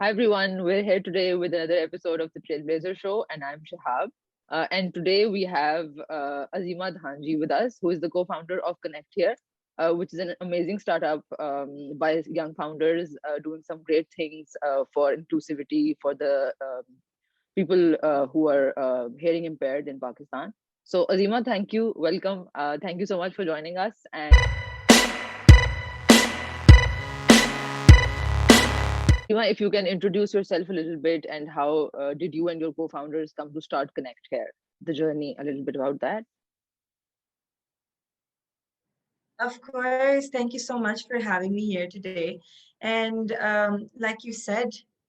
Hi everyone, we're here today with another episode of the Trailblazer show, and I'm Shahab. And today we have Azima Dhanjee with us, who is the co-founder of ConnectHear, which is an amazing startup by young founders doing some great things for inclusivity for the people who are hearing impaired in Pakistan. So Azima, thank you, welcome, thank you so much for joining us. And if you can introduce yourself a little bit and how did you and your co-founders come to start Connect Here? The journey, a little bit about that. Of course. Thank you so much for having me here today. And like you said,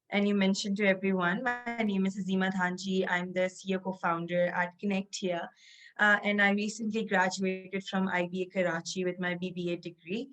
and you mentioned to everyone, my name is Azima Dhanjee. I'm the CEO co-founder at ConnectHear. And I recently graduated from IBA Karachi with my BBA degree.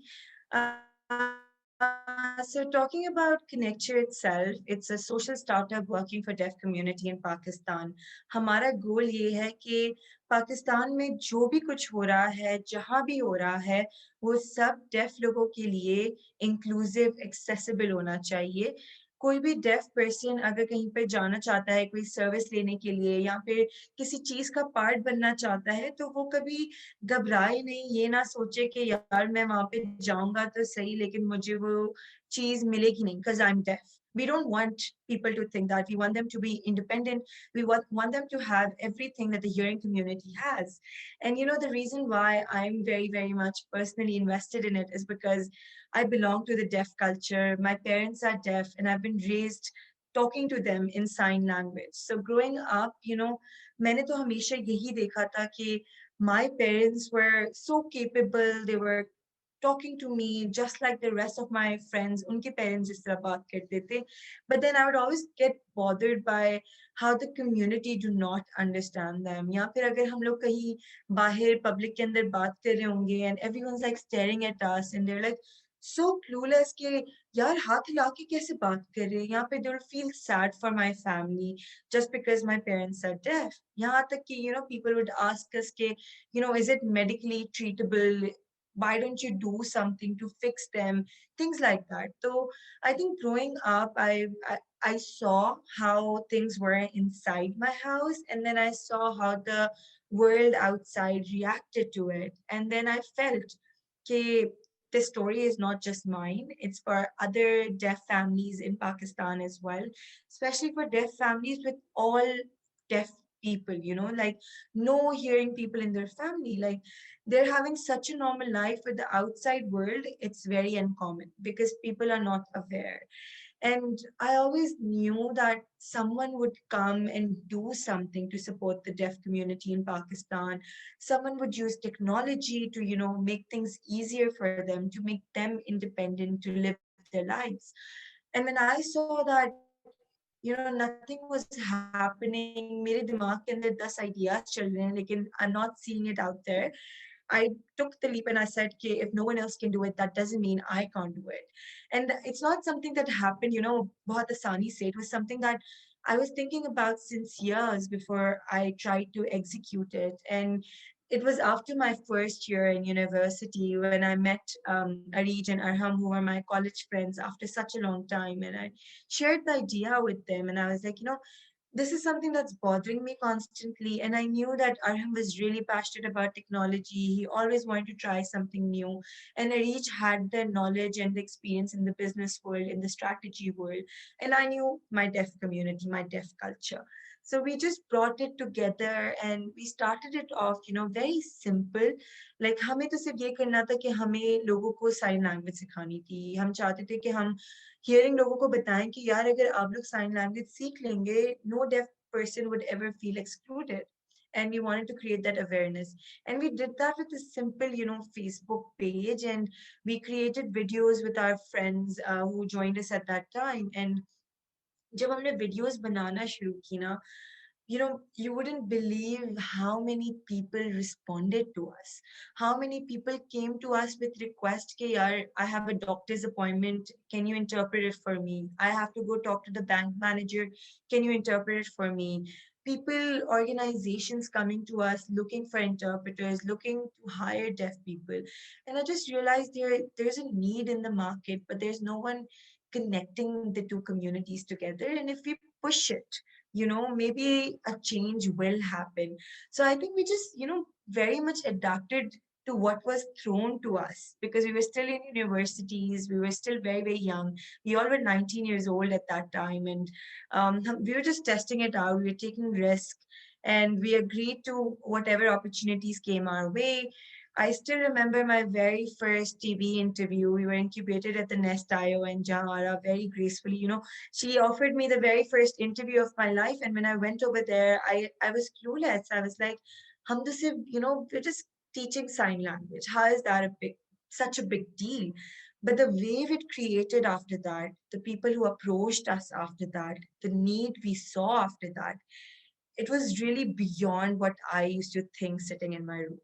So talking about ConnectHear itself, it's a social startup working for deaf community in Pakistan. हमारा गोल ये है कि पाकिस्तान में जो भी कुछ हो रहा है, जहाँ भी हो रहा है, वो सब डेफ लोगों के लिए इंक्लूसिव, एक्सेसिबल होना चाहिए। कोई भी डेफ पर्सन अगर कहीं पे जाना चाहता है कोई सर्विस लेने के लिए या फिर किसी चीज का पार्ट बनना चाहता है तो वो कभी घबराए नहीं, ये ना सोचे कि यार मैं वहां पे जाऊंगा तो सही लेकिन मुझे वो चीज मिलेगी नहीं because I'm deaf. We don't want people to think that. We want them to be independent. We want them to have everything that the hearing community has. And the reason why I'm very, very much personally invested in it is because I belong to the deaf culture. My parents are deaf, and I've been raised talking to them in sign language. So growing up, मैंने तो हमेशा यही देखा था कि my parents were so capable. They were talking to me just like the rest of my friends. उनके parents जिस तरह बात करते थे. But then I would always get bothered by how the community do not understand them. या फिर अगर हम लोग कहीं बाहर public के अंदर बात कर रहे होंगे and everyone's like staring at us and they're like so clueless कि यार हाथ हिला के कैसे बात कर रहे हैं यहाँ पे they will feel sad for my family just because my parents are deaf. यहाँ तक कि people would ask us कि is it medically treatable, why don't you do something to fix them, things like that. So I think growing up I saw how things were inside my house, and then I saw how the world outside reacted to it, and then I felt okay, this story is not just mine, it's for other deaf families in Pakistan as well, especially for deaf families with all deaf people, like no hearing people in their family. Like they're having such a normal life with the outside world, it's very uncommon because people are not aware. And I always knew that someone would come and do something to support the deaf community in Pakistan. Someone would use technology to, make things easier for them, to make them independent, to live their lives. And when I saw that, nothing was happening, मेरे दिमाग के अंदर 10 ideas चल रहे हैं, लेकिन I'm not seeing it out there. I took the leap and I said, okay, if no one else can do it, that doesn't mean I can't do it. And it's not something that happened, बहुत आसानी से. It was something that I was thinking about since years before I tried to execute it. And it was after my first year in university when I met Arij and Arham, who were my college friends after such a long time. And I shared the idea with them. And I was like, this is something that's bothering me constantly. And I knew that Arham was really passionate about technology. He always wanted to try something new. And Arij had the knowledge and the experience in the business world, in the strategy world. And I knew my deaf community, my deaf culture. So we just brought it together and we started it off, very simple. Like हमें तो सिर्फ ये करना था कि हमें लोगों को साइन लैंग्वेज सिखानी थी. हम चाहते थे कि हम हियरिंग लोगों को बताएं कि यार अगर आप लोग साइन लैंग्वेज सीख लेंगे, no deaf person would ever feel excluded. And we wanted to create that awareness, and we did that with a simple Facebook page, and we created videos with our friends who joined us at that time. And जब हमने videos बनाना शुरू की ना, you wouldn't believe how many people responded to us. How many people came to us with request ke yaar, I have a doctor's appointment, can you interpret it for me? I have to go talk to the bank manager, can you interpret it for me? people, organizations coming to us looking for interpreters, looking to hire deaf people. And I just realized there's a need in the market, but there's no one connecting the two communities together. And if we push it, maybe a change will happen. So I think we just, very much adapted to what was thrown to us because we were still in universities, we were still very, very young. We all were 19 years old at that time. And we were just testing it out. We were taking risk, and we agreed to whatever opportunities came our way. I still remember my very first TV interview. We were incubated at the Nest IO, and Jahara very gracefully, she offered me the very first interview of my life. And when I went over there, I was clueless. I was like, hum to sirf, we're just teaching sign language. How is that such a big deal? But the wave it created after that, the people who approached us after that, the need we saw after that, it was really beyond what I used to think sitting in my room.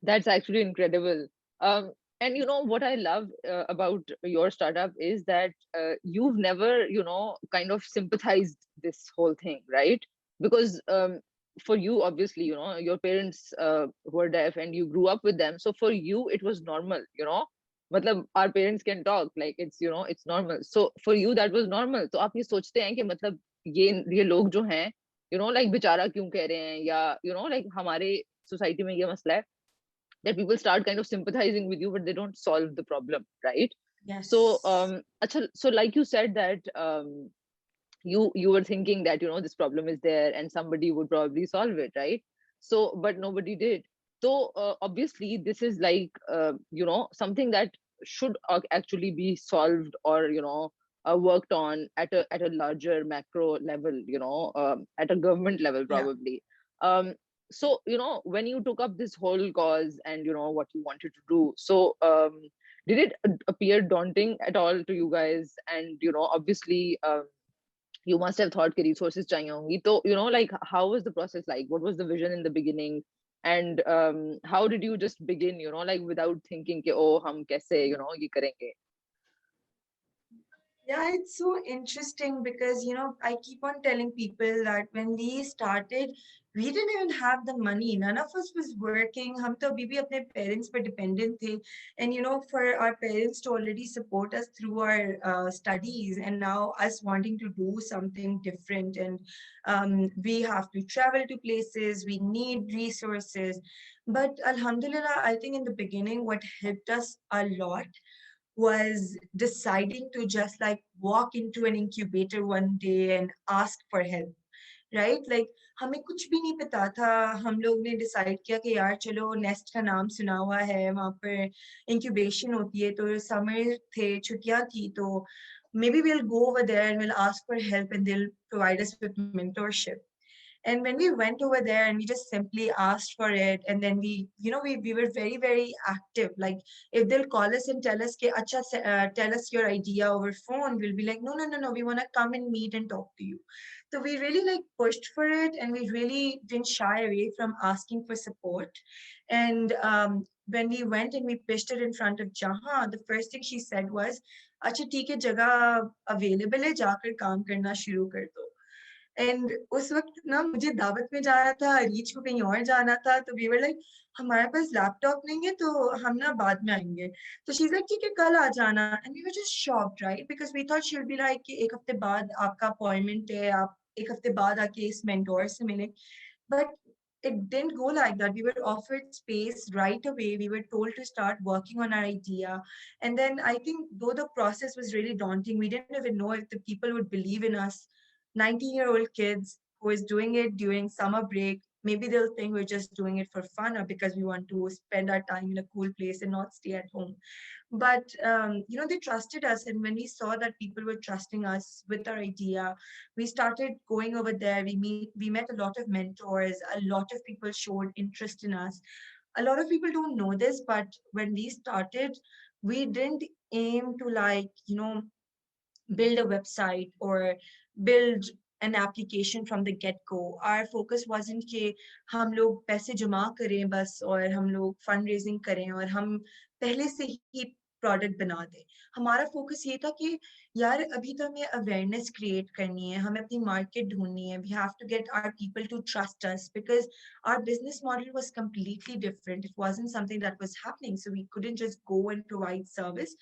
That's actually incredible. And what I love about your startup is that you've never, kind of sympathized this whole thing, right? Because for you, obviously, your parents were deaf and you grew up with them. So for you, it was normal. मतलब our parents can talk like it's normal. So for you that was normal. तो आप ये सोचते हैं कि मतलब ये लोग जो हैं like बेचारा क्यों कह रहे हैं या like हमारे सोसाइटी में ये मसला है that people start kind of sympathizing with you but they don't solve the problem, right? So Yes. so like you said that you were thinking that this problem is there and somebody would probably solve it, right? So but nobody did. So obviously this is like something that should actually be solved or worked on at a larger macro level, at a government level Yeah. probably. um so when you took up this whole cause and what you wanted to do, so did it appear daunting at all to you guys? And obviously you must have thought कि resources चाहिए होंगी. So like how was the process like? What was the vision in the beginning? And how did you just begin, like without thinking कि oh हम कैसे ये करेंगे? Yeah, it's so interesting because, I keep on telling people that when we started, we didn't even have the money. None of us was working. हम तो अभी भी अपने parents पर dependent थे. And, for our parents to already support us through our studies and now us wanting to do something different. And we have to travel to places, we need resources. But Alhamdulillah, I think in the beginning, what helped us a lot was deciding to just like walk into an incubator one day and ask for help, right? Like हमें कुछ भी नहीं पता था. हम लोग ने decide किया कि यार चलो नेस्ट का नाम सुना हुआ है, वहां पर इंक्यूबेशन होती है, तो समर थे, छुट्टियां थी, तो maybe we'll go over there and we'll ask for help and they'll provide us with mentorship. And when we went over there and we just simply asked for it, and then we were very, very active. Like if they'll call us and tell us, ke, Acha, tell us your idea over phone, we'll be like, no, no, no, no, we want to come and meet and talk to you. So we really like pushed for it and we really didn't shy away from asking for support. And when we went and we pitched it in front of Jahan, the first thing she said was, अच्छा ठीक है जगह available है जाकर काम करना शुरू कर दो. एंड उस वक्त ना मुझे दावत में जाना था, रीच को कहीं और जाना था, तो वी वर लाइक हमारे पास लैपटॉप नहीं है तो हम ना बाद में आएंगे. तो शी इज लाइक ठीक है कल आ जाना. And we were just shocked, right? Because we thought she will be like कि एक हफ्ते बाद आपका अपॉइंटमेंट है, आप एक हफ्ते बाद आके इस मेंटोर से मिले. But it didn't go like that. We were offered space right away. We were told to start working on our idea. And then I think though the process was really daunting, we didn't even know if the people would believe in us. 19-year-old kids who is doing it during summer break, maybe they'll think we're just doing it for fun or because we want to spend our time in a cool place and not stay at home. But they trusted us, and when we saw that people were trusting us with our idea, we started going over there. We met a lot of mentors. A lot of people showed interest in us. A lot of people don't know this, but when we started, we didn't aim to like build a website or build an application from the get go. Our focus wasn't कि हम लोग पैसे जमा करें बस और हम लोग फंड रेजिंग करें और हम पहले से ही प्रोडक्ट बना दे। हमारा फोकस ये था कि यार अभी तो हमें अवेयरनेस क्रिएट करनी है, हमें अपनी मार्केट ढूंढनी है, we have to get our people to trust us because our business model was completely different. It wasn't something that was happening, so we couldn't just go and provide service.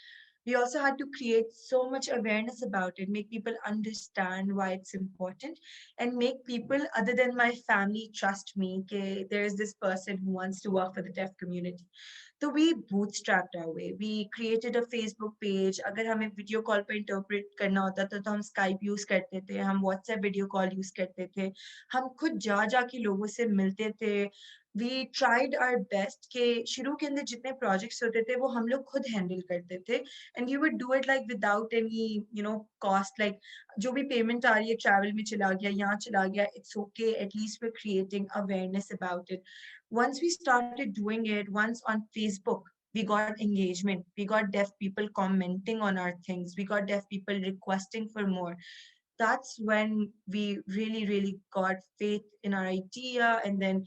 We also had to create so much awareness about it, make people understand why it's important, and make people other than my family trust me. Okay, there is this person who wants to work for the deaf community. So we bootstrapped our way. We created a Facebook page. अगर हमें video call पे interpret करना होता था तो हम Skype use करते थे, हम व्हाट्सएप वीडियो कॉल यूज करते थे, हम खुद जा जाके लोगों से मिलते थे. वी ट्राइड आवर बेस्ट के शुरू के अंदर जितने प्रोजेक्ट्स होते थे वो हम लोग खुद हैंडल करते थे. And you would do it like without any cost. Like जो भी पेमेंट आ रही है ट्रैवल में चला गया, यहाँ चला गया, it's okay, at least we are creating awareness about it. Once we started doing it, once on Facebook, we got engagement. We got deaf people commenting on our things. We got deaf people requesting for more. That's when we really, really got faith in our idea. And then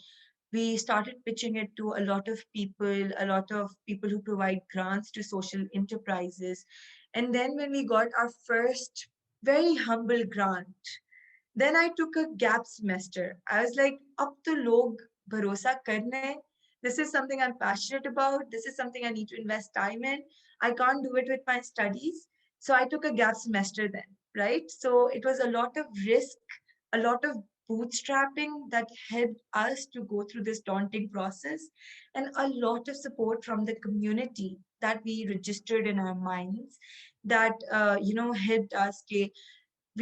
we started pitching it to a lot of people who provide grants to social enterprises. And then when we got our first very humble grant, then I took a gap semester. I was like, up to log bharosa karne. This is something I'm passionate about. This is something I need to invest time in. I can't do it with my studies. So I took a gap semester then, right? So it was a lot of risk, a lot of bootstrapping that helped us to go through this daunting process, and a lot of support from the community that we registered in our minds that helped us.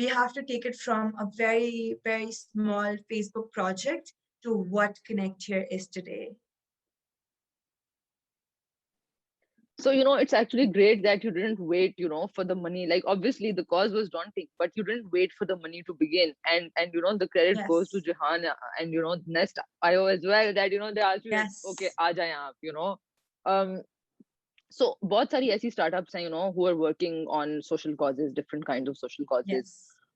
We have to take it from a very, very small Facebook project to what Connect Here is today. So, it's actually great that you didn't wait, for the money. Like, obviously, the cause was daunting, but you didn't wait for the money to begin. And the credit goes to Yes, Jahan and, Nest IO as well, that, they asked you that, okay, yes, aa jaye aap. Um, so, बहुत सारी ऐसी startups हैं, who are working on social causes, different kinds of social causes.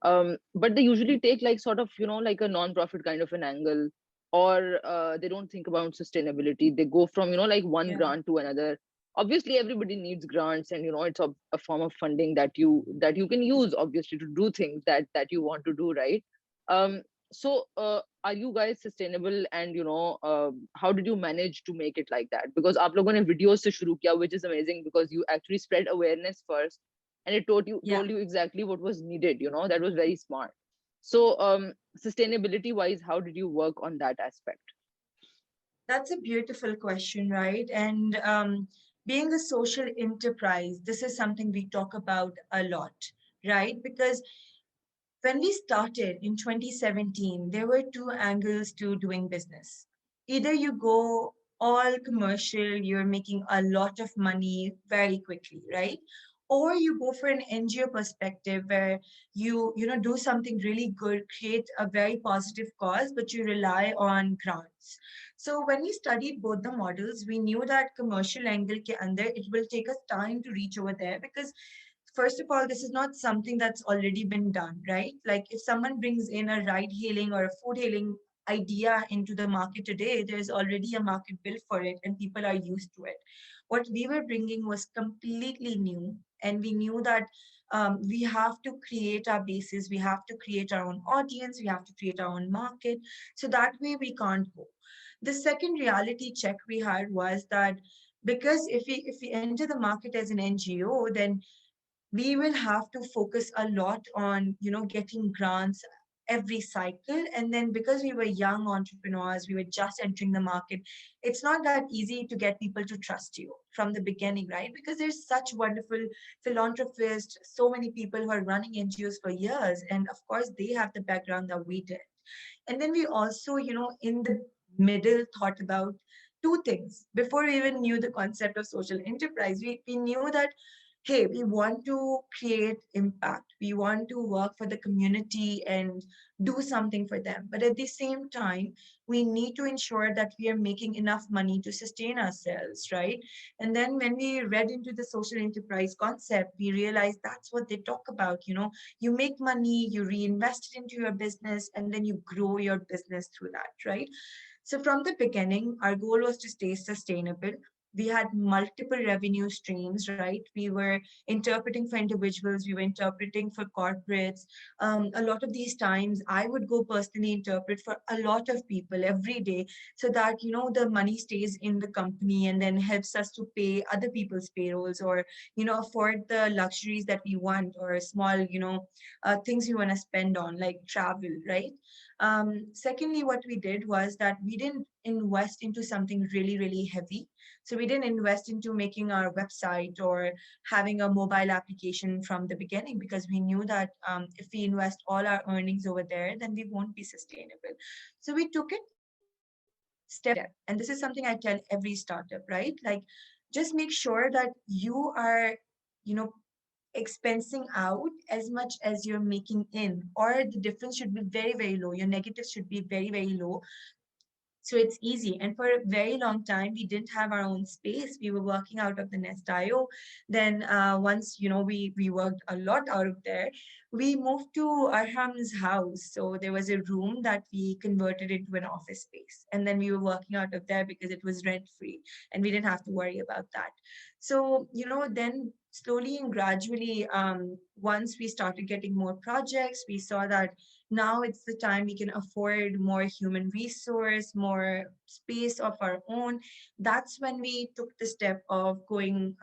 yes, But they usually take like sort of, like a non-profit kind of an angle, or they don't think about sustainability. They go from, like one yeah. grant to another. Obviously, everybody needs grants, and it's a form of funding that you can use, obviously, to do things that you want to do, right? Um, so, are you guys sustainable, and how did you manage to make it like that? Because aap logon ne videos se shuru kiya, which is amazing because you actually spread awareness first, and it Yeah, told you exactly what was needed. That was very smart. So, sustainability wise, how did you work on that aspect? that's a beautiful question, right? And being a social enterprise, this is something we talk about a lot, right? Because when we started in 2017, there were two angles to doing business. Either you go all commercial, you're making a lot of money very quickly, right? Or you go for an NGO perspective where you do something really good, create a very positive cause, but you rely on grants. So when we studied both the models, we knew that commercial angle ke under it will take us time to reach over there because first of all, this is not something that's already been done, right? Like if someone brings in a ride hailing or a food hailing idea into the market today, there's already a market built for it and people are used to it. What we were bringing was completely new. And we knew that we have to create our bases, we have to create our own audience, we have to create our own market. So that way we can't go. The second reality check we had was that because if we enter the market as an NGO, then we will have to focus a lot on getting grants every cycle. And then because we were young entrepreneurs, we were just entering the market, it's not that easy to get people to trust you from the beginning, right? Because there's such wonderful philanthropists, so many people who are running NGOs for years, and of course they have the background that we did. And then we also, in the middle, thought about two things. Before we even knew the concept of social enterprise, we knew that, hey, we want to create impact. We want to work for the community and do something for them. But at the same time, we need to ensure that we are making enough money to sustain ourselves, right? And then when we read into the social enterprise concept, we realized that's what they talk about. You make money, you reinvest it into your business, and then you grow your business through that, right? So from the beginning, our goal was to stay sustainable. we had multiple revenue streams, right? We were interpreting for individuals, we were interpreting for corporates. A lot of these times, I would go personally interpret for a lot of people every day, so that the money stays in the company and then helps us to pay other people's payrolls, or afford the luxuries that we want, or small things we want to spend on, like travel, right? Secondly, what we did was that we didn't invest into something really, really heavy. So we didn't invest into making our website or having a mobile application from the beginning, because we knew that if we invest all our earnings over there, then we won't be sustainable. So we took it step by step. And this is something I tell every startup, right? Like, just make sure that you are, you know, expensing out as much as you're making in, or the difference should be very, very low. Your negatives should be very, very low, so it's easy. And for a very long time, we didn't have our own space. We were working out of the Nest.io. Then once, we worked a lot out of there, we moved to Arham's house. So there was a room that we converted into an office space. And then we were working out of there because it was rent free and we didn't have to worry about that. So, then slowly and gradually, once we started getting more projects, we saw that now it's the time we can afford more human resource, more space of our own. That's when we took the step of going,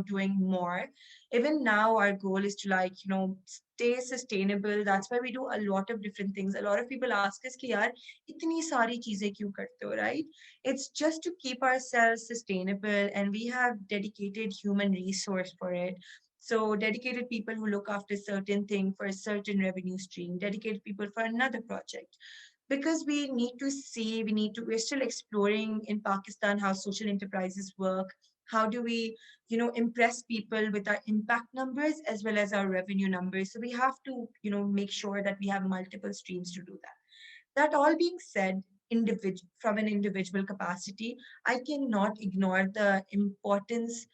doing more. Even now, our goal is to, like, stay sustainable. That's why we do a lot of different things. A lot of people ask us, ki, yaar, itni sari cheezein kyun karte ho, right? It's just to keep ourselves sustainable, and we have dedicated human resource for it. So dedicated people who look after certain thing for a certain revenue stream, dedicated people for another project. Because we need to see, we're still exploring in Pakistan how social enterprises work. How do we, impress people with our impact numbers as well as our revenue numbers? So we have to, make sure that we have multiple streams to do that. That all being said, from an individual capacity, I cannot ignore the importance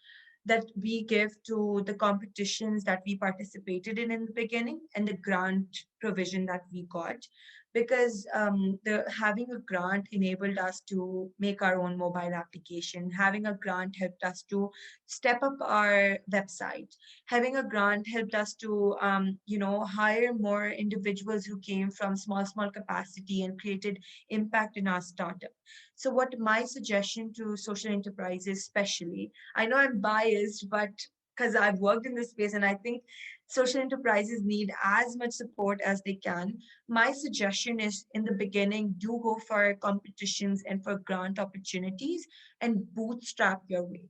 that we give to the competitions that we participated in the beginning, and the grant provision that we got, because the having a grant enabled us to make our own mobile application. Having a grant helped us to step up our website. Having a grant helped us to hire more individuals who came from small capacity and created impact in our startup. So what my suggestion to social enterprises, especially, I know I'm biased, but because I've worked in this space, and I think social enterprises need as much support as they can. My suggestion is, in the beginning, do go for competitions and for grant opportunities and bootstrap your way.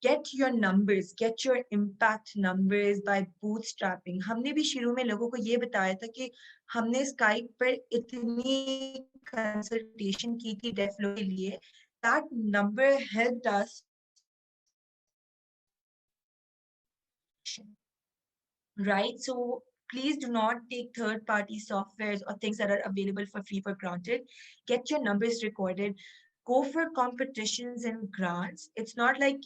Get your numbers, get your impact numbers by bootstrapping. हमने भी शुरू में लोगों को ये बताया था कि हमने स्काइप पर इतनी कंसल्टेशन की थी डेफ लोगों के लिए, that number helped us to bootstrap our application, right? So please do not take third party softwares or things that are available for free for granted. Get your numbers recorded. Go for competitions and grants. It's not like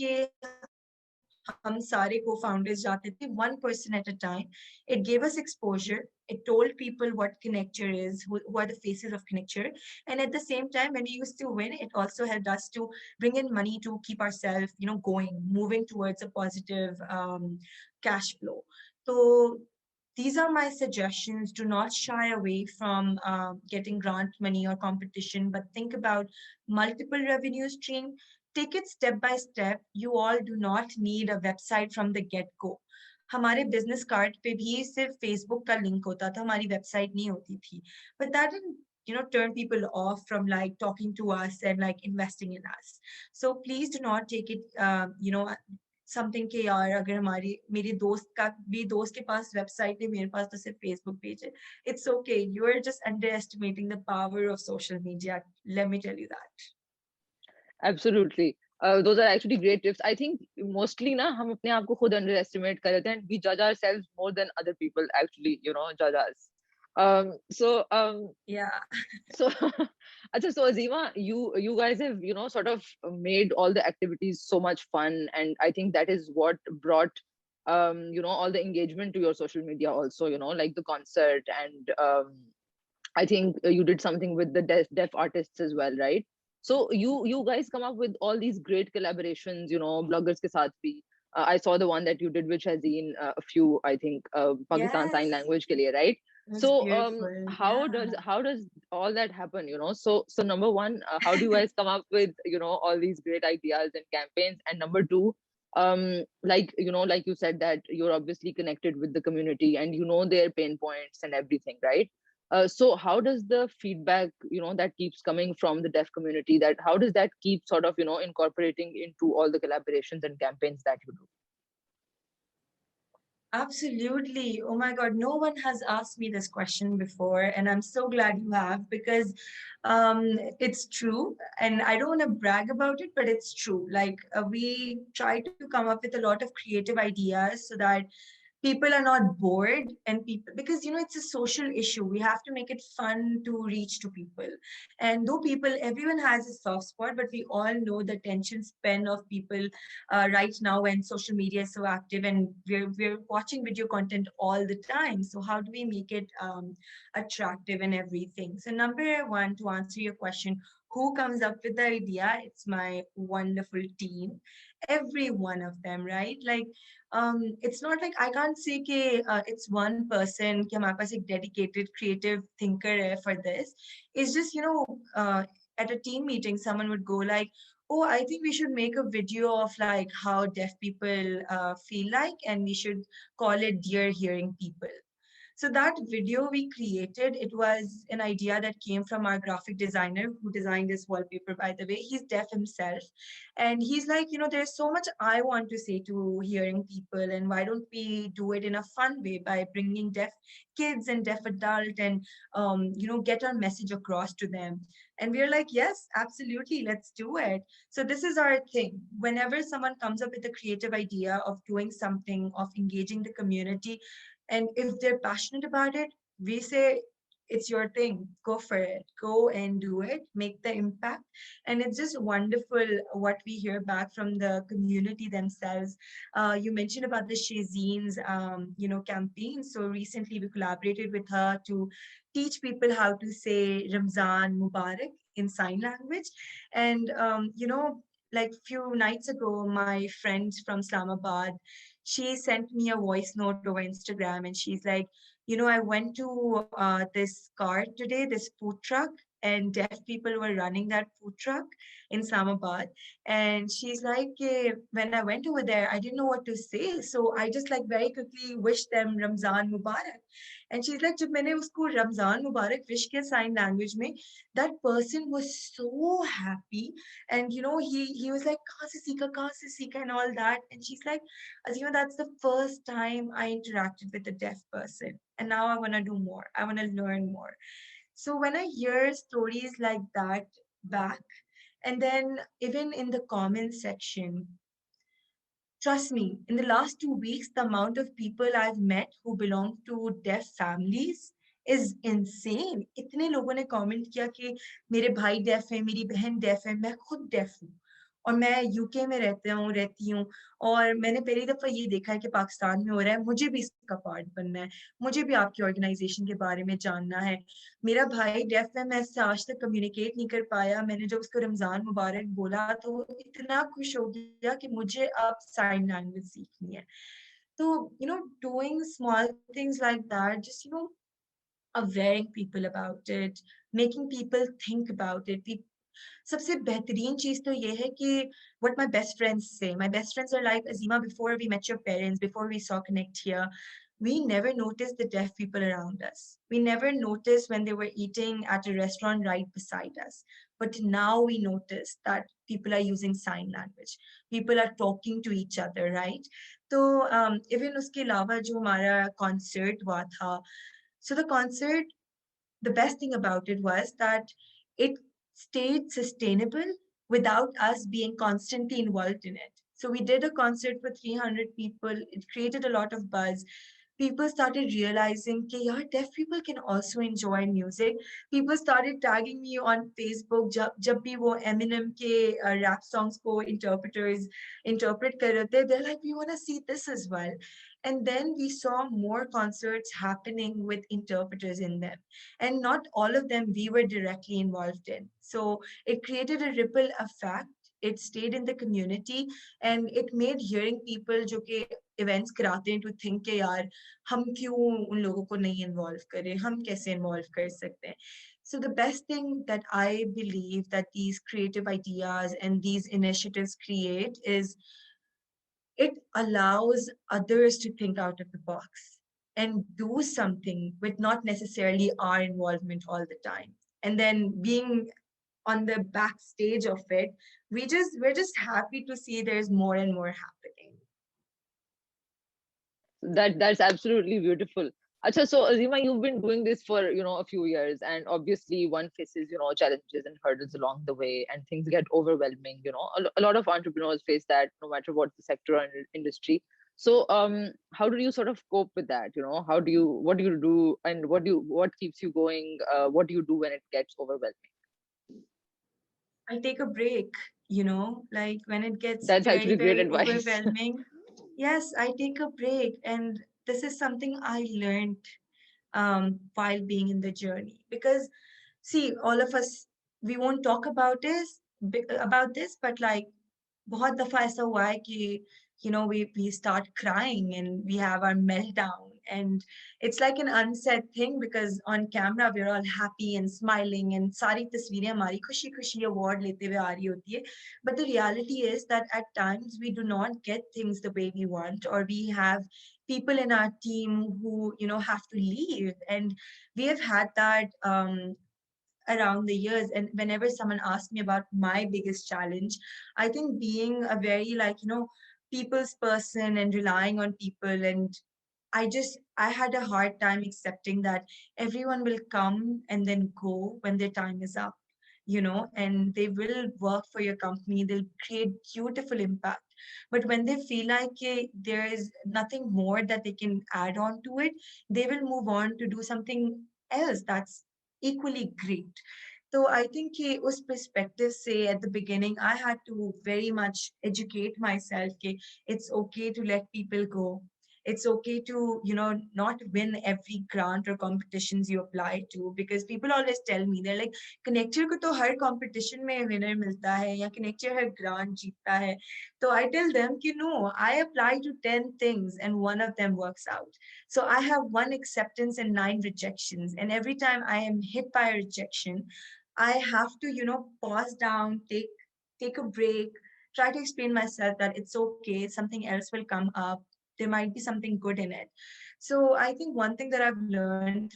हम सारे co-founders जाते थे, one person at a time. It gave us exposure. It told people what ConnectHear is, who are the faces of ConnectHear. And at the same time, when we used to win, it also helped us to bring in money to keep ourselves, going, moving towards a positive cash flow. So these are my suggestions. Do not shy away from getting grant money or competition, but think about multiple revenue stream. Take it step by step. You all do not need a website from the get go. हमारे business card पे भी सिर्फ Facebook का link होता था, हमारी website नहीं होती थी. But that didn't, turn people off from, like, talking to us and, like, investing in us. So please do not take it, something के, यार अगर हमारी मेरी दोस्त का भी दोस्त के पास वेबसाइट है, मेरे पास तो सिर्फ फेसबुक पेज है. It's okay. You are just underestimating the power of social media. Let me tell you that. Absolutely. Those are actually great tips. I think mostly na हम अपने आप को खुद underestimate कर देते हैं, and we judge ourselves more than other people actually, judge us. So Yeah. so Acha, so Azima, you guys have, sort of made all the activities so much fun, and I think that is what brought all the engagement to your social media also, like the concert, and I think you did something with the deaf artists as well, right? So you guys come up with all these great collaborations, bloggers ke saath bhi. I saw the one that you did with Shazeen, a few, I think, Pakistan Sign Yes, Language ke liye, right? it was So beautiful. how does all that happen? So number one, how do you guys come up with all these great ideas and campaigns? And number two, like you said that you're obviously connected with the community and you know their pain points and everything, right? So how does the feedback that keeps coming from the deaf community, that how does that keep sort of incorporating into all the collaborations and campaigns that you do? Absolutely. Oh my God, no one has asked me this question before, and I'm so glad you have because it's true. And I don't want to brag about it, but it's true. Like, we try to come up with a lot of creative ideas so that people are not bored, and people, because it's a social issue, we have to make it fun to reach to people. And though people, everyone has a soft spot, but we all know the attention span of people right now when social media is so active, and we're watching video content all the time. So how do we make it attractive and everything? So number one, to answer your question, who comes up with the idea? It's my wonderful team, every one of them, right? Like, it's not like I can't say कि, it's one person कि हमारे पास एक dedicated creative thinker है for this. It's just, at a team meeting, someone would go like, oh, I think we should make a video of like how deaf people feel like, and we should call it Dear Hearing People. So that video we created, it was an idea that came from our graphic designer who designed this wallpaper, by the way. He's deaf himself. And he's like, there's so much I want to say to hearing people, and why don't we do it in a fun way by bringing deaf kids and deaf adult, and get our message across to them. And we're like, yes, absolutely, let's do it. So this is our thing. Whenever someone comes up with a creative idea of doing something, of engaging the community, and if they're passionate about it, we say, it's your thing. Go for it. Go and do it. Make the impact. And it's just wonderful what we hear back from the community themselves. You mentioned about the Shazine's, campaign. So recently we collaborated with her to teach people how to say Ramzan Mubarak in sign language. And, like few nights ago, my friend from Islamabad, she sent me a voice note over Instagram, and she's like, I went to this cart today, this food truck, and deaf people were running that food truck in Islamabad. And she's like, when I went over there, I didn't know what to say. So I just like very quickly wished them Ramzan Mubarak. And she's like, जब मैंने उसको Ramzan Mubarak wish किया sign language में, that person was so happy. And he was like, कहाँ से सीखा and all that. And she's like, Azima, that's the first time I interacted with a deaf person. And now I want to do more. I want to learn more. So when I hear stories like that back, and then even in the comments section, trust me, in the last 2 weeks, the amount of people I've met who belong to deaf families is insane. इतने लोगों ने comment किया कि मेरे भाई deaf है, मेरी बहन deaf है, मैं खुद deaf हूँ और मैं यूके में रहती हूँ और मैंने पहली दफा ये देखा है कि पाकिस्तान में हो रहा है, मुझे भी इसका पार्ट बनना है, मुझे भी आपकी ऑर्गेनाइजेशन के बारे में जानना है. मेरा भाई डेफ है, मैं इससे आज तक कम्युनिकेट नहीं कर पाया. मैंने जब उसको रमजान मुबारक बोला तो वो इतना खुश हो गया कि मुझे अब साइन लैंग्वेज सीखनी है. तो doing small things like that, just awareing people about it, making people think about it. सबसे बेहतरीन चीज तो ये है कि what my best friends say. My best friends are like, Azima, before we met your parents, before we saw Connect Here, we never noticed the deaf people around us. We never noticed when they were eating at a restaurant right beside us. But now we notice that people are using sign language. People are talking to each other, right? So even उसके अलावा जो हमारा concert हुआ था, so the concert, the best thing about it was that it stayed sustainable without us being constantly involved in it. So we did a concert for 300 people. It created a lot of buzz. people started realizing that yeah, deaf people can also enjoy music. People started tagging me on Facebook जब भी वो Eminem के rap songs को interpreters interpret कर रहे थे, they're like, we want to see this as well. And then we saw more concerts happening with interpreters in them. And not all of them we were directly involved in. So it created a ripple effect. It stayed in the community and it made hearing people जो कि events कराते हैं to think कि यार हम क्यों उन लोगों को नहीं involve करें, हम कैसे involve कर सकते हैं. So the best thing that I believe that these creative ideas and these initiatives create is it allows others to think out of the box and do something with not necessarily our involvement all the time. And then being on the backstage of it, we're just happy to see there's more and more happening. That's absolutely beautiful. Acha, so Azima, you've been doing this for a few years, and obviously one faces challenges and hurdles along the way, and things get overwhelming. A lot of entrepreneurs face that, no matter what the sector or industry. So, how do you sort of cope with that? What do you do, and what keeps you going? What do you do when it gets overwhelming? I take a break, like when it gets That's very, actually great very advice. overwhelming. Yes, I take a break. And this is something I learned while being in the journey. Because, see, all of us, we won't talk about this, but like बहुत दफा ऐसा हुआ है कि we start crying and we have our meltdown, and it's like an unsaid thing because on camera we're all happy and smiling and सारी तस्वीरें हमारी खुशी खुशी award लेते हुए आ रही होती है. But the reality is that at times we do not get things the way we want, or we have people in our team who have to leave. And we have had that around the years. And whenever someone asks me about my biggest challenge, I think being a very people's person and relying on people, and I had a hard time accepting that everyone will come and then go when their time is up, and they will work for your company, they'll create beautiful impact. But when they feel like there is nothing more that they can add on to it, they will move on to do something else that's equally great. So I think us perspective say at the beginning, I had to very much educate myself it's okay to let people go. It's okay to, not win every grant or competitions you apply to, because people always tell me, they're like, connector को तो हर competition में winner मिलता है या connector हर grant जीतता है. So I tell them कि no, I apply to 10 things and one of them works out. So I have one acceptance and 9 rejections. And every time I am hit by a rejection, I have to, pause down, take a break, try to explain myself that it's okay, something else will come up. There might be something good in it. So I think one thing that I've learned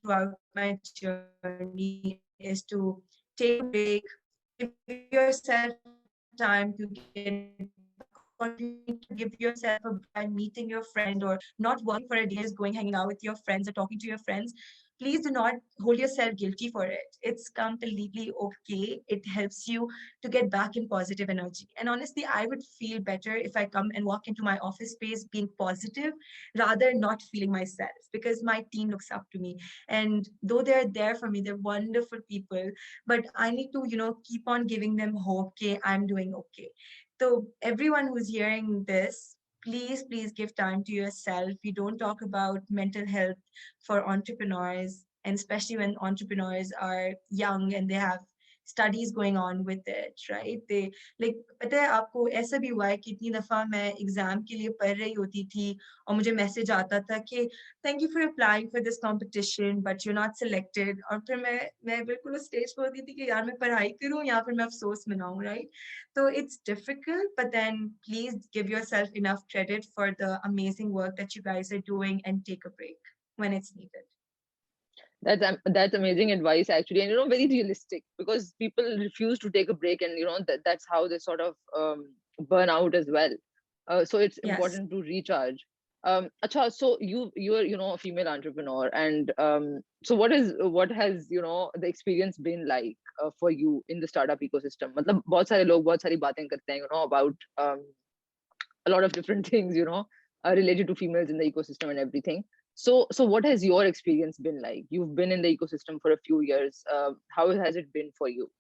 throughout my journey is to take a break, give yourself a time to get back on feet, to give yourself a break by meeting your friend, or not working for a day, just going hanging out with your friends or talking to your friends. Please do not hold yourself guilty for it. It's completely okay. It helps you to get back in positive energy. And honestly, I would feel better if I come and walk into my office space being positive rather not feeling myself, because my team looks up to me. And though they're there for me, they're wonderful people, but I need to, keep on giving them hope that I'm doing okay. So everyone who's hearing this, please give time to yourself. We don't talk about mental health for entrepreneurs, and especially when entrepreneurs are young and they have studies going on with it, right? They like, पता है आपको ऐसा भी हुआ है कि इतनी दफा मैं एग्जाम के लिए पढ़ रही होती थी और मुझे मैसेज आता था कि thank you for applying for this competition but you're not selected, और फिर मैं बिल्कुल उस स्टेज पर होती थी कि यार मैं पढ़ाई करूं या फिर मैं अफसोस मनाऊं, right? So it's difficult, but then please give yourself enough credit for the amazing work that you guys are doing and take a break when it's needed. That's amazing advice, actually, and very realistic, because people refuse to take a break, and that's how they sort of burn out as well. So it's Yes. important to recharge. Acha, so you're a female entrepreneur, and so what has the experience been like for you in the startup ecosystem? मतलब बहुत सारे लोग बहुत सारी बातें करते हैं about a lot of different things. related to females in the ecosystem and everything. So what has your experience been like? You've been in the ecosystem for a few years. How has it been for you?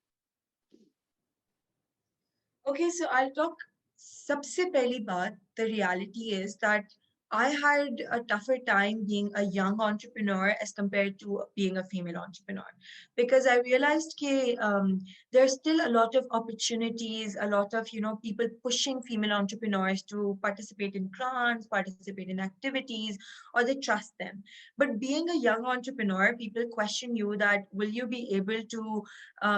Okay, so I'll talk. सबसे पहली बात, the reality is that I had a tougher time being a young entrepreneur as compared to being a female entrepreneur, because I realized that there's still a lot of opportunities, a lot of people pushing female entrepreneurs to participate in grants, participate in activities, or they trust them. But being a young entrepreneur, people question you that will you be able to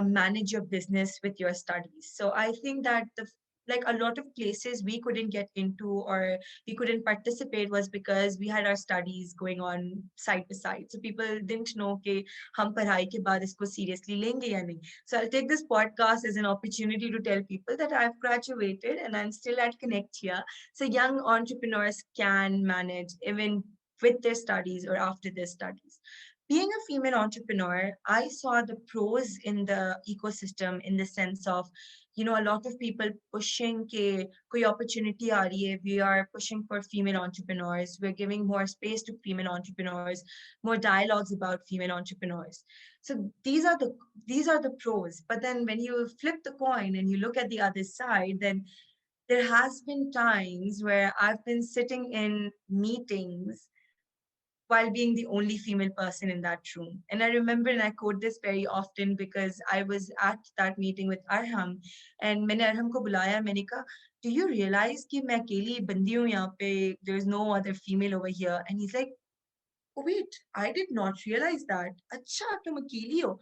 manage your business with your studies. So I think that the like a lot of places we couldn't get into or we couldn't participate was because we had our studies going on side by side. So people didn't know कि हम पढ़ाई के बाद इसको seriously लेंगे या नहीं. So I'll take this podcast as an opportunity to tell people that I've graduated and I'm still at Connect here. So young entrepreneurs can manage even with their studies or after their studies. Being a female entrepreneur, I saw the pros in the ecosystem in the sense of, a lot of people pushing ke koi opportunity aa rahi hai. We are pushing for female entrepreneurs. We're giving more space to female entrepreneurs, more dialogues about female entrepreneurs. So these are the pros. But then when you flip the coin and you look at the other side, then there has been times where I've been sitting in meetings while being the only female person in that room. And I remember, and I quote this very often because I was at that meeting with Arham, and मैंने Arham को बुलाया, मैंने कहा, do you realize कि मैं अकेली बंदी हूँ यहाँ पे? There's no other female over here. And he's like, oh wait, I did not realize that. अच्छा, तुम अकेली हो.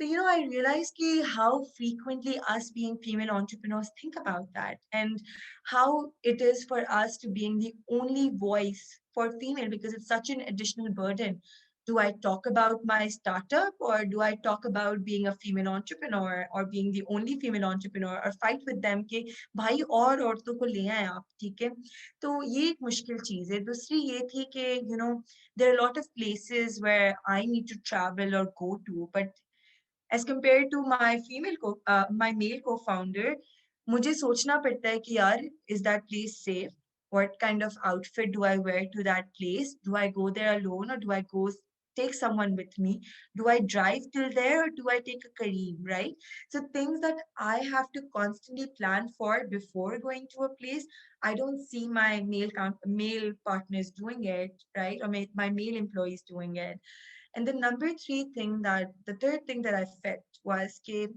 So, I realized how frequently us being female entrepreneurs think about that and how it is for us to being the only voice for female because it's such an additional burden. Do I talk about my startup or do I talk about being a female entrepreneur or being the only female entrepreneur or fight with them कि भाई और औरतों को ले आए आप, ठीक है? तो ये एक मुश्किल चीज है. दूसरी ये थी कि there are a lot of places where I need to travel or go to, but as compared to my male co-founder, मुझे सोचना पड़ता है कि यार, is that place safe? What kind of outfit do I wear to that place? Do I go there alone or do I go take someone with me? Do I drive till there or do I take a Kareem, right? So things that I have to constantly plan for before going to a place, I don't see my male partners doing it, right? Or my male employees doing it. And the third thing that I felt was that,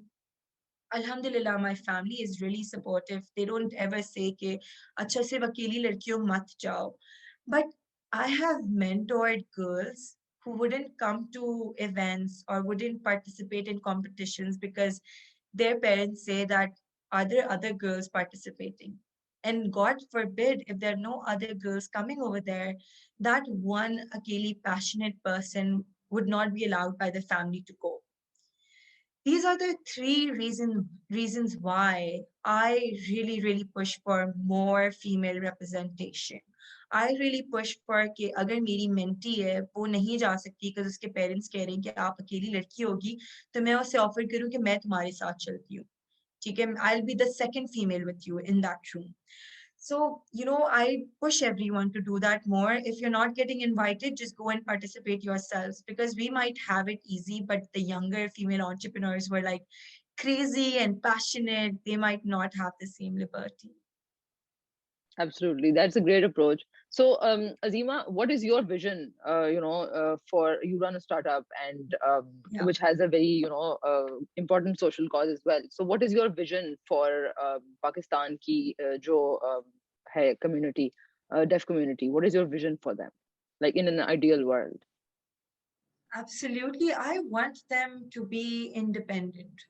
Alhamdulillah, my family is really supportive. They don't ever say कि अच्छा सिर्फ अकेली लड़कियों मत जाओ. But I have mentored girls who wouldn't come to events or wouldn't participate in competitions because their parents say that are there other girls participating? And God forbid if there are no other girls coming over there, that one akeli passionate person would not be allowed by the family to go. These are the three reasons why I really push for more female representation. I really push for कि अगर मेरी mentee है वो नहीं जा सकती because उसके parents कह रहे हैं कि आप अकेली लड़की होगी तो मैं उसे ऑफर करूं कि मैं तुम्हारे साथ चलती हूँ. ठीक है, I'll be the second female with you in that room. So, I push everyone to do that more. If you're not getting invited, just go and participate yourselves because we might have it easy, but the younger female entrepreneurs were like crazy and passionate. They might not have the same liberty. Absolutely, that's a great approach. So, Azima, what is your vision? For you run a startup and Yeah. which has a very important social cause as well. So, what is your vision for Pakistan ki jo hai community, deaf community? What is your vision for them, like in an ideal world? Absolutely. I want them to be independent.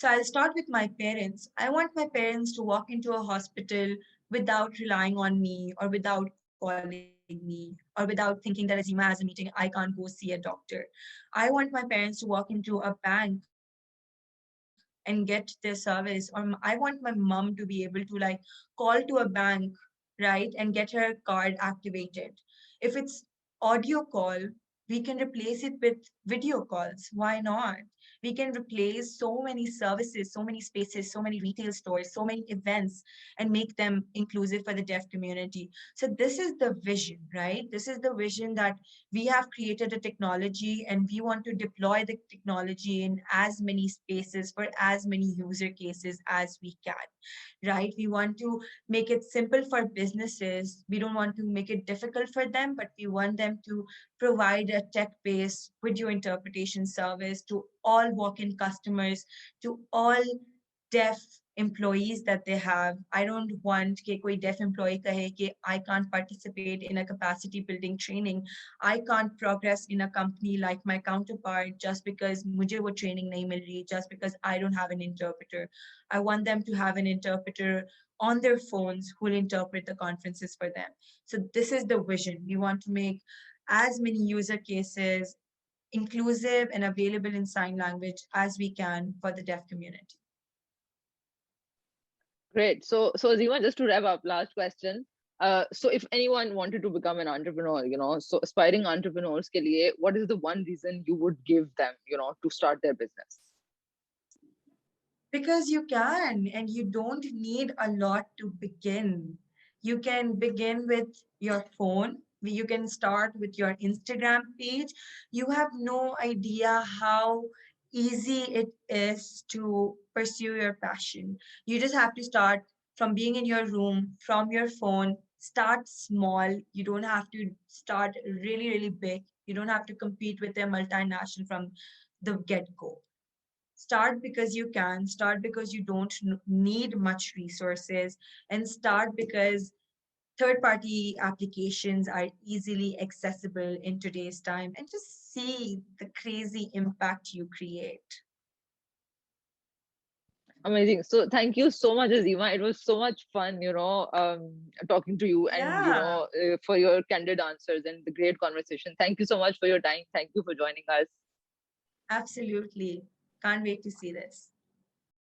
So I'll start with my parents. I want my parents to walk into a hospital without relying on me or without calling me or without thinking that Azima has a meeting, I can't go see a doctor. I want my parents to walk into a bank and get their service, or I want my mom to be able to call to a bank, right, and get her card activated. If it's audio call, we can replace it with video calls. Why not? We can replace so many services, so many spaces, so many retail stores, so many events, and make them inclusive for the deaf community. So this is the vision, right? This is the vision that we have created a technology and we want to deploy the technology in as many spaces for as many user cases as we can, right? We want to make it simple for businesses. We don't want to make it difficult for them, but we want them to provide a tech-based video interpretation service to all walk-in customers, to all deaf employees that they have. I don't want कि कोई deaf employee कहे कि I can't participate in a capacity building training. I can't progress in a company like my counterpart just because मुझे वो training नहीं मिल रही, just because I don't have an interpreter. I want them to have an interpreter on their phones who will interpret the conferences for them. So this is the vision. We want to make as many user cases inclusive and available in sign language as we can for the deaf community. Great. So Azima, just to wrap up, last question. So if anyone wanted to become an entrepreneur, so aspiring entrepreneurs ke liye, what is the one reason you would give them, to start their business? Because you can, and you don't need a lot to begin. You can begin with your phone. You can start with your Instagram page. You have no idea how easy it is to pursue your passion. You just have to start from being in your room, from your phone. Start small. You don't have to start really, really big. You don't have to compete with a multinational from the get go. Start because you can, start because you don't need much resources, and start because third party applications are easily accessible in today's time, and just see the crazy impact you create. Amazing. So thank you so much, Azima. It was so much fun, talking to you and, Yeah, for your candid answers and the great conversation. Thank you so much for your time. Thank you for joining us. absolutely. Can't wait to see this.